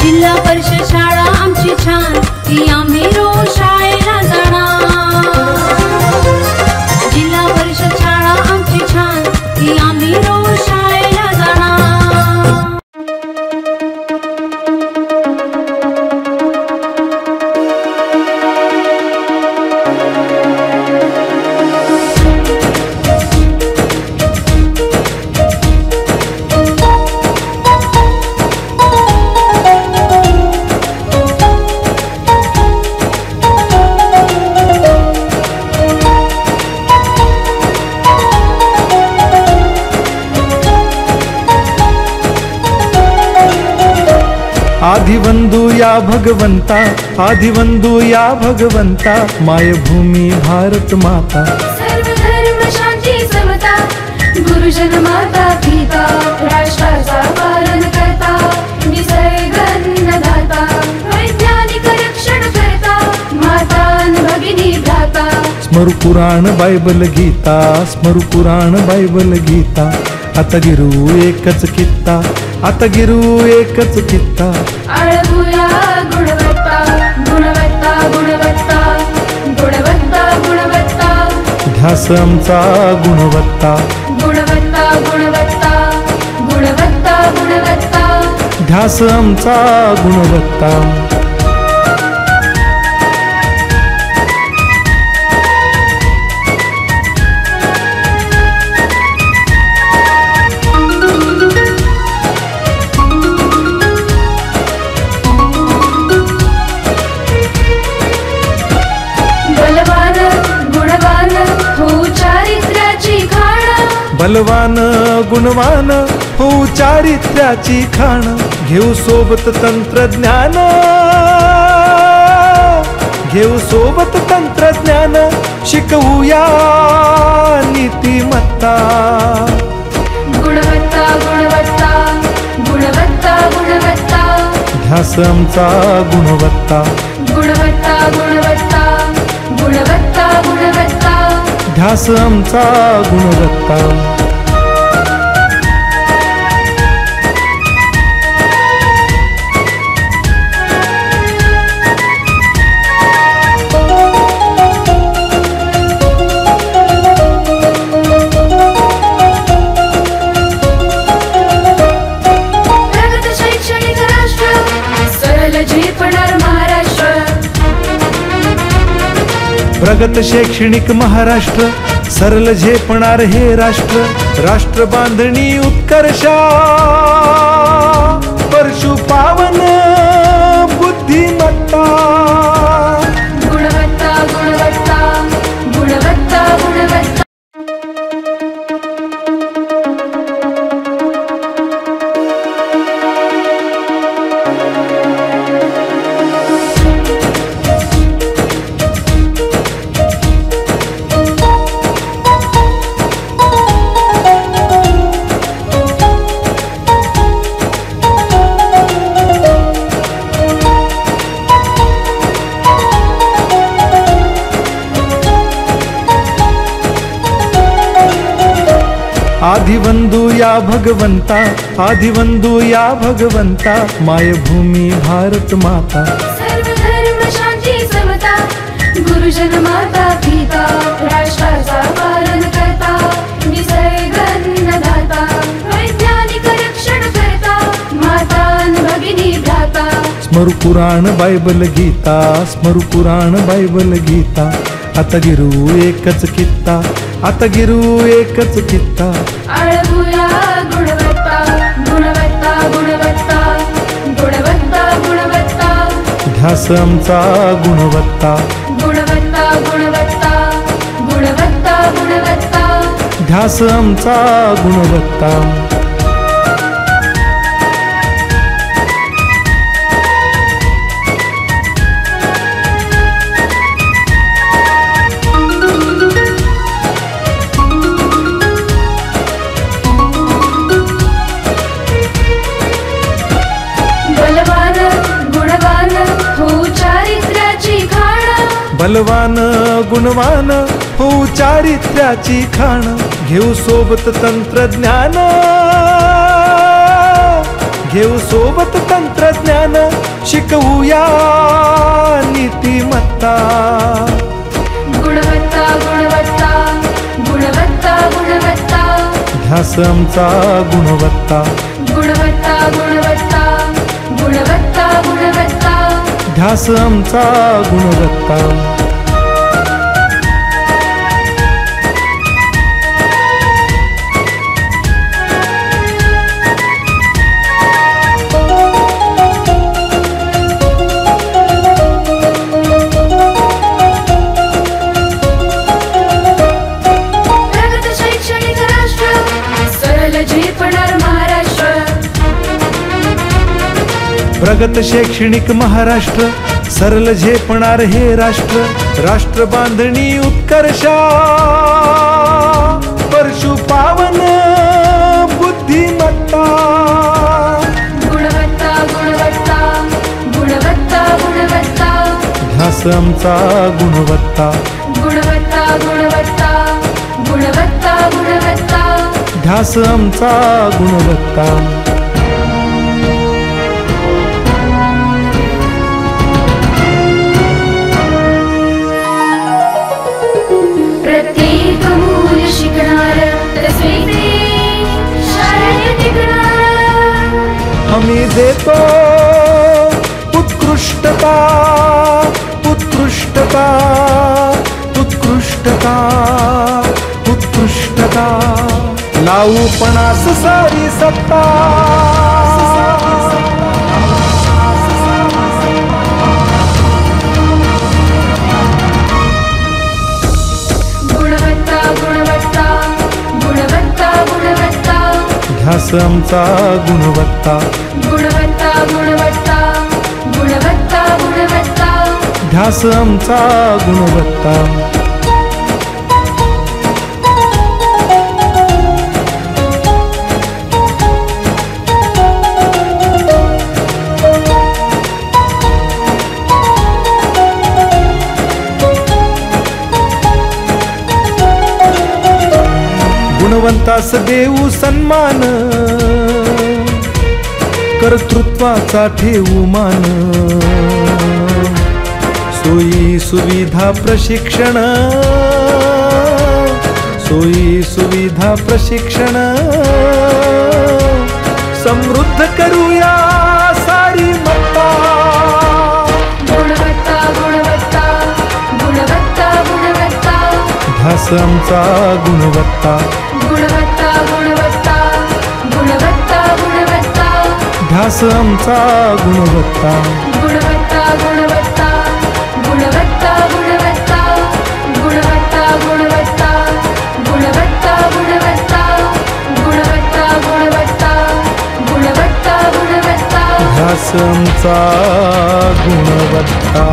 जिल्हा परिषद शाळा आमची छान, ती आम्ही रोज शाळेला जाणार। जिल्हा परिषद शाळा आमची छान, ती आम्ही रोज शाळेला जाणार। आदिवंदू या भगवंता, आदिवंदू या भगवंता, मायभूमी भारत माता। सर्व धर्म शांती समता, गुरुजन माता पिता, राष्ट्राचा पालन करता, निसर्ग अन्नदाता, वैज्ञानिक रक्षण करता, माता भगिनी भ्राता। स्मरू पुराण बायबल गीता, स्मरू पुराण बायबल गीता, आता गिरू एकच कित्ता, आता गिरू एकच कित्ता। आळवूया गुणवत्ता, गुणवत्ता, गुणवत्ता, गुणवत्ता, गुणवत्ता, ध्यास आमचा गुणवत्ता, गुणवत्ता, गुणवत्ता, गुणवत्ता, गुणवत्ता, ध्यास आमचा गुणवत्ता। बलवान गुणवान हो चारित्र्याची खाण, घेऊ सोबत तंत्रज्ञान, घेऊ सोबत तंत्रज्ञान, शिकवूया नीतिमत्ता। गुणवत्ता, गुणवत्ता, गुणवत्ता, गुणवत्ता, ध्यास आमचा गुणवत्ता, गुणवत्ता, गुणवत्ता, गुणवत्ता, गुणवत्ता, ध्यास आमचा गुणवत्ता। प्रगत शैक्षणिक राष्ट्र, सरल झेपणार महाराष्ट्र। प्रगत शैक्षणिक महाराष्ट्र, सरल झेपणार हे राष्ट्र, राष्ट्र बांधणी उत्कर्षा, परशु पावन बुद्धिमत्ता। गुणवत्ता, गुणवत्ता, गुणवत्ता, गुणवत्ता, आदिवंदू या भगवंता, आदिवंदू या भगवंता, मायभूमी भारत माता। सर्व धर्म शांती समता, गुरुजन माता पिता, राष्ट्राचा पालन करता, निसर्ग अन्नदाता, वैज्ञानिक रक्षण करता, माता भगिनी भ्राता। स्मरू पुराण बायबल गीता, स्मरू पुराण बायबल गीता, आता गिरू एकच कित्ता, आता गिरू एकच कित्ता। आळवूया गुणवत्ता, गुणवत्ता, गुणवत्ता, गुणवत्ता, गुणवत्ता, ध्यास आमचा गुणवत्ता, गुणवत्ता, गुणवत्ता, गुणवत्ता, गुणवत्ता, ध्यास आमचा गुणवत्ता। बलवान गुणवान हो चारित्र्याची खाण, घेऊ सोबत तंत्रज्ञान, घेऊ सोबत तंत्रज्ञान, शिकवूया नीतिमत्ता. गुणवत्ता गुणवत्ता गुणवत्ता गुणवत्ता, ध्यास आमचा गुणवत्ता. गुणवत्ता गुणवत्ता गुणवत्ता गुणवत्ता, ध्यास आमचा गुणवत्ता. प्रगत शैक्षणिक महाराष्ट्र, सरल झेपणार हे राष्ट्र. राष्ट्र बांधणी उत्कर्षा, परशु पावन बुद्धिमत्ता. गुणवत्ता गुणवत्ता गुणवत्ता गुणवत्ता, ध्यास आमचा गुणवत्ता. गुणवत्ता गुणवत्ता गुणवत्ता गुणवत्ता, ध्यास आमचा गुणवत्ता. प्रत्येक मूल शिकणार, तसेच शाळेत टिकणार. आम्ही देतो उत्कृष्टता, उत्कृष्टता, उत्कृष्टता, उत्कृष्टता. लावू पणास सारी सत्ता. गुणवत्ता गुणवत्ता गुणवत्ता गुणवत्ता, ध्यास आमचा गुणवत्ता. गुणवत्ता गुणवत्ता गुणवत्ता गुणवत्ता, ध्यास आमचा गुणवत्ता. गुणवंतास देऊ सन्मान, कर्तृत्वाचा ठेवू मान. सोयी सुविधा प्रशिक्षण, सोयी सुविधा प्रशिक्षण. समृद्ध करूया सारी मत्ता. गुणवत्ता गुणवत्ता गुणवत्ता गुणवत्ता, ध्यास आमचा गुणवत्ता. गुणवत्ता गुणवत्ता गुणवत्ता गुणवत्ता, ध्यास आमचा गुणवत्ता. गुणवत्ता गुणवत्ता गुणवत्ता गुणवत्ता, गुणवत्ता गुणवत्ता गुणवत्ता गुणवत्ता, गुणवत्ता गुणवत्ता गुणवत्ता गुणवत्ता, ध्यास आमचा गुणवत्ता.